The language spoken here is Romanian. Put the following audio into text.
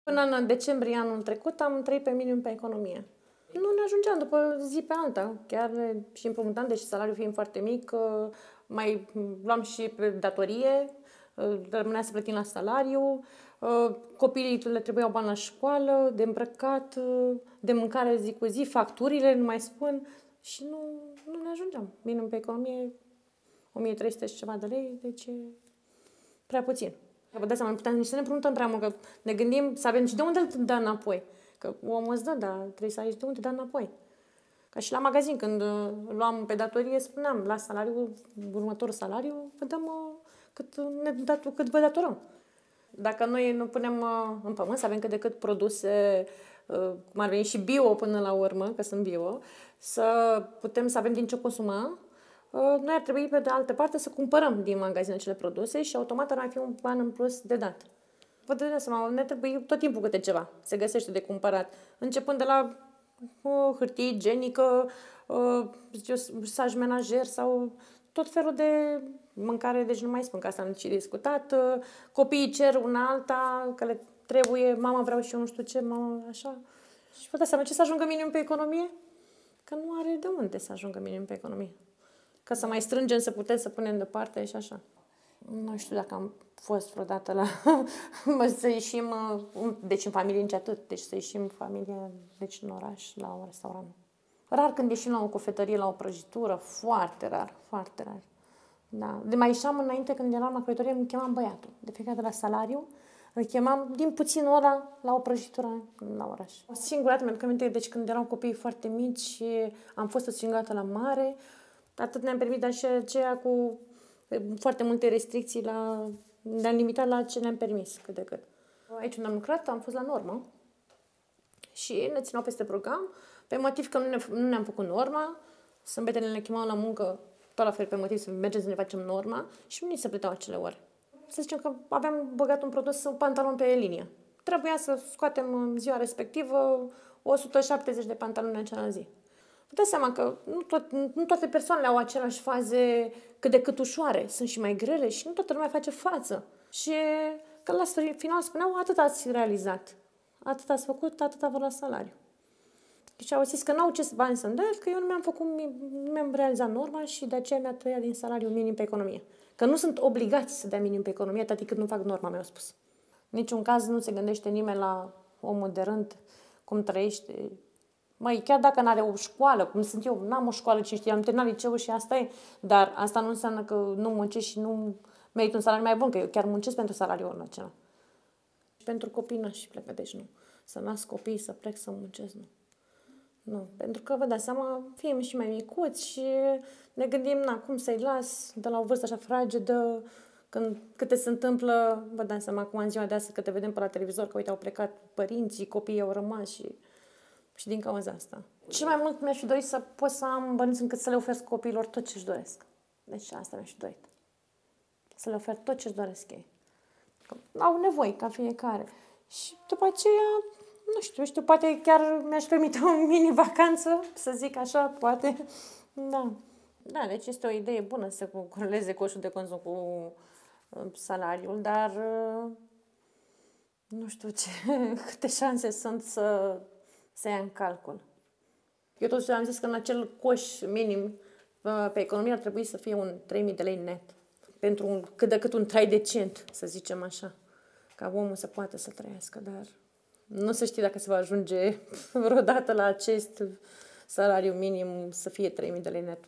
Până în decembrie anul trecut am trăit pe minim pe economie. Nu ne ajungeam după zi pe alta, chiar și împrumutam, deși salariul fiind foarte mic, mai luam și pe datorie, rămânea să plătim la salariu, copiii le trebuiau bani la școală, de îmbrăcat, de mâncare zi cu zi, facturile, nu mai spun, și nu ne ajungeam. Minim pe economie 1300 și ceva de lei, deci e prea puțin. Vă dați seama, nu putem nici să ne împrumutăm prea mult, că ne gândim să avem și de unde îl dă înapoi. Că omul îți dă, dar trebuie să ai și de unde dă înapoi. Ca și la magazin, când luam pe datorie, spuneam, la salariul, următorul salariu, vă dăm cât vă datorăm. Dacă noi nu punem în pământ să avem cât de cât produse, cum ar veni și bio până la urmă, că sunt bio, să putem să avem din ce consuma, noi ar trebui, pe de altă parte, să cumpărăm din magazin acele produse și automat ar mai fi un ban în plus de dat. Vă dați seama, ne trebuie tot timpul câte ceva se găsește de cumpărat. Începând de la hârtie igienică, saj menajer sau tot felul de mâncare, deci nu mai spun că asta am și discutat. Copiii cer una alta, că le trebuie, mama vreau și eu nu știu ce, mama așa. Și vă dați seama, ce să ajungă minim pe economie? Că nu are de unde să ajungă minim pe economie. Ca să mai strângem, să putem să punem deoparte și așa. Nu știu dacă am fost vreodată la... să ieșim, deci în familie nici atât, deci să ieșim familie, deci în oraș, la un restaurant. Rar când ieșim la o cofetărie, la o prăjitură, foarte rar, foarte rar. Da. De mai ieșeam înainte, când eram la cofetărie, îmi chemam băiatul. De fiecare de la salariu, îl chemam din puțin ora la o prăjitură la oraș. O singură dată, mi-aduc aminte, deci când erau copiii foarte mici, am fost o singură dată la mare, atât ne-am permis, dar și aceea cu foarte multe restricții, ne-am limitat la ce ne-am permis, cât de cât. Aici unde am lucrat, am fost la normă și ne țineau peste program, pe motiv că nu ne-am făcut norma, sâmbetele ne chemau la muncă, tot la fel pe motiv să mergem să ne facem norma și nu ni se plăteau acele ore. Să zicem că aveam băgat un produs, un pantalon pe linie. Trebuia să scoatem în ziua respectivă 170 de pantaloni în acea zi. Vă dați seama că nu toate persoanele au aceleași faze cât de cât ușoare. Sunt și mai grele și nu toată lumea face față. Și că la final spuneau, atât ați realizat. Atât ați făcut, atât vă la salariu. Deci au zis că n-au ce bani să-mi dea, că eu nu mi-am realizat norma și de aceea mi-a tăiat din salariu minim pe economie. Că nu sunt obligați să dea minim pe economie atât cât nu fac norma, mi-au spus. În niciun caz nu se gândește nimeni la omul de rând, cum trăiește. Măi, chiar dacă n-are o școală, cum sunt eu, n-am o școală, ce știu, am terminat liceul și asta e, dar asta nu înseamnă că nu muncesc și nu merit un salariu mai bun, că eu chiar muncesc pentru salariul acela. Pentru copii n-aș pleca, deci nu. Să nasc copii, să plec să muncesc, nu. Nu, pentru că, vă dați seama, fim și mai micuți și ne gândim, cum să-i las de la o vârstă așa fragedă, când câte se întâmplă, vă dați seama, acum în ziua de astăzi, că te vedem pe la televizor, că uite, au plecat părinții, copiii au rămas și din cauza asta. Și mai mult mi-aș fi dorit să pot să am bănuți încât să le ofer copiilor tot ce-și doresc. Deci asta mi-aș fi dorit. Să le ofer tot ce-și doresc ei. Că au nevoi, ca fiecare. Și după aceea, nu știu, poate chiar mi-aș permite o mini-vacanță, să zic așa, poate. Da. Da, deci este o idee bună să coreleze coșul de consum cu salariul, dar nu știu câte șanse sunt să ia în calcul. Eu totuși am zis că în acel coș minim pe economie ar trebui să fie un 3.000 de lei net. Pentru cât de cât un trai decent, să zicem așa. Ca omul să poată să trăiască, dar nu se știe dacă se va ajunge vreodată la acest salariu minim să fie 3.000 de lei net.